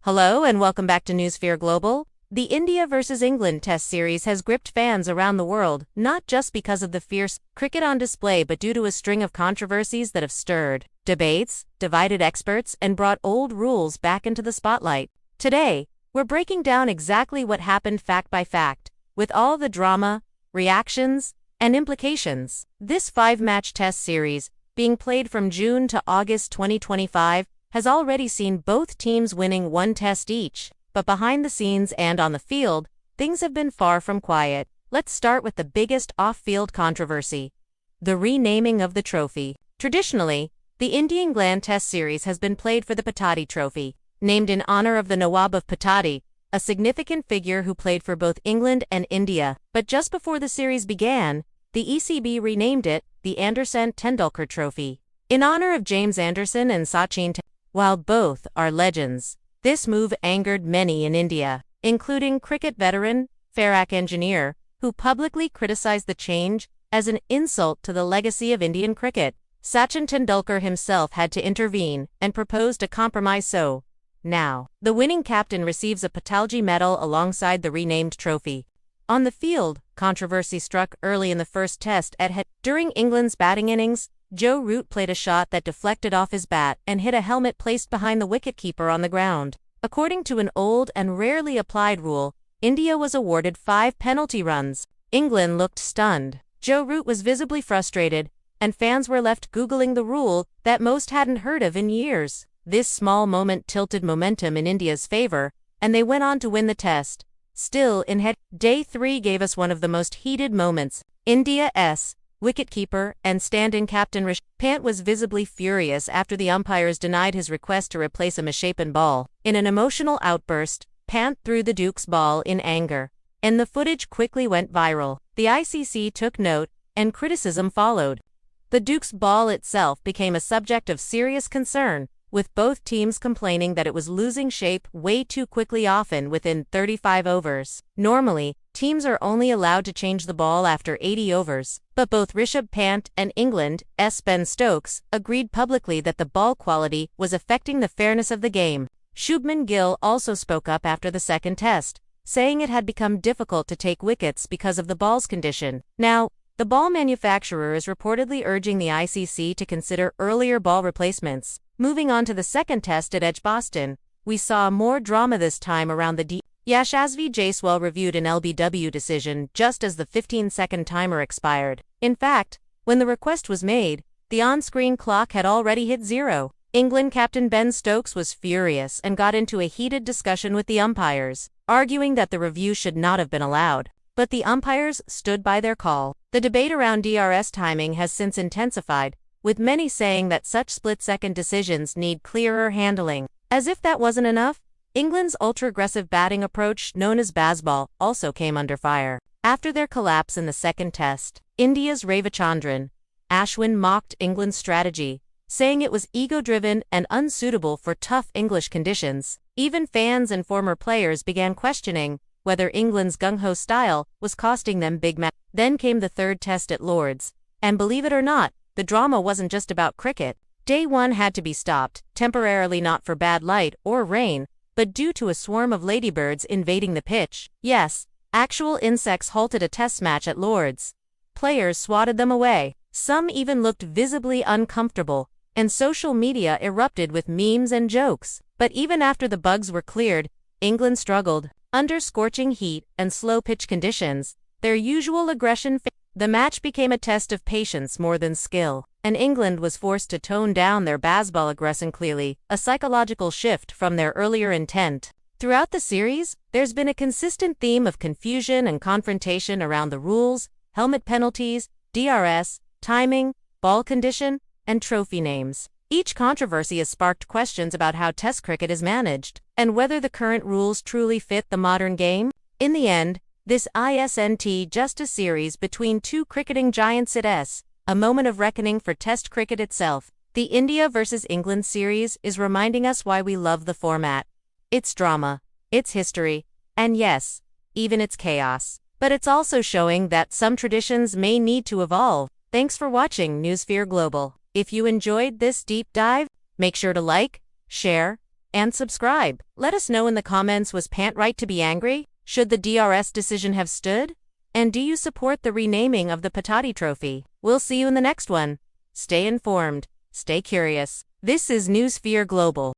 Hello and welcome back to Newsphere Global. The India vs England Test series has gripped fans around the world, not just because of the fierce cricket on display but due to a string of controversies that have stirred debates, divided experts, and brought old rules back into the spotlight. Today, we're breaking down exactly what happened fact by fact, with all the drama, reactions, and implications. This 5-match Test series, being played from June to August 2025, has already seen both teams winning one test each, but behind the scenes and on the field, things have been far from quiet. Let's start with the biggest off-field controversy: the renaming of the trophy. Traditionally, the India-England Test series has been played for the Pataudi Trophy, named in honor of the Nawab of Pataudi, a significant figure who played for both England and India. But just before the series began, the ECB renamed it the Anderson-Tendulkar Trophy, in honor of James Anderson and Sachin Tendulkar. While both are legends, this move angered many in India, including cricket veteran Farrokh Engineer, who publicly criticized the change as an insult to the legacy of Indian cricket. Sachin Tendulkar himself had to intervene and proposed a compromise, so now the winning captain receives a Pataudi medal alongside the renamed trophy. On the field, controversy struck early in the first test at head. During England's batting innings, Joe Root played a shot that deflected off his bat and hit a helmet placed behind the wicketkeeper on the ground. According to an old and rarely applied rule, India was awarded 5 penalty runs. England looked stunned. Joe Root was visibly frustrated, and fans were left Googling the rule that most hadn't heard of in years. This small moment tilted momentum in India's favor, and they went on to win the test. Still in head, Day 3 gave us one of the most heated moments. India's wicketkeeper and stand-in captain Rishabh Pant was visibly furious after the umpires denied his request to replace a misshapen ball. In an emotional outburst, Pant threw the Duke's ball in anger, and the footage quickly went viral. The ICC took note, and criticism followed. The Duke's ball itself became a subject of serious concern, with both teams complaining that it was losing shape way too quickly, often within 35 overs. Normally, teams are only allowed to change the ball after 80 overs, but both Rishabh Pant and England's Ben Stokes agreed publicly that the ball quality was affecting the fairness of the game. Shubman Gill also spoke up after the second test, saying it had become difficult to take wickets because of the ball's condition. Now, the ball manufacturer is reportedly urging the ICC to consider earlier ball replacements. Moving on to the second test at Edgbaston, we saw more drama this time around the Yashasvi Jaiswal reviewed an LBW decision just as the 15-second timer expired. In fact, when the request was made, the on-screen clock had already hit 0. England captain Ben Stokes was furious and got into a heated discussion with the umpires, arguing that the review should not have been allowed. But the umpires stood by their call. The debate around DRS timing has since intensified, with many saying that such split-second decisions need clearer handling. As if that wasn't enough, England's ultra-aggressive batting approach, known as Bazball, also came under fire. After their collapse in the second test, India's Ravichandran Ashwin mocked England's strategy, saying it was ego-driven and unsuitable for tough English conditions. Even fans and former players began questioning whether England's gung-ho style was costing them big matches. Then came the third test at Lord's, and believe it or not, the drama wasn't just about cricket. Day 1 had to be stopped, temporarily not for bad light or rain, but due to a swarm of ladybirds invading the pitch. Yes, actual insects halted a test match at Lord's. Players swatted them away. Some even looked visibly uncomfortable, and social media erupted with memes and jokes. But even after the bugs were cleared, England struggled. Under scorching heat and slow pitch conditions, their usual aggression failed. The match became a test of patience more than skill, and England was forced to tone down their Bazball aggression, clearly a psychological shift from their earlier intent. Throughout the series, there's been a consistent theme of confusion and confrontation around the rules, helmet penalties, DRS, timing, ball condition, and trophy names. Each controversy has sparked questions about how Test cricket is managed, and whether the current rules truly fit the modern game. In the end, this isn't just a series between two cricketing giants, it's a moment of reckoning for Test cricket itself. The India vs England series is reminding us why we love the format. Its drama, its history, and yes, even its chaos. But it's also showing that some traditions may need to evolve. Thanks for watching Newsphere Global. If you enjoyed this deep dive, make sure to like, share, and subscribe. Let us know in the comments, was Pant right to be angry? Should the DRS decision have stood? And do you support the renaming of the Pataudi Trophy? We'll see you in the next one. Stay informed. Stay curious. This is Newsphere Global.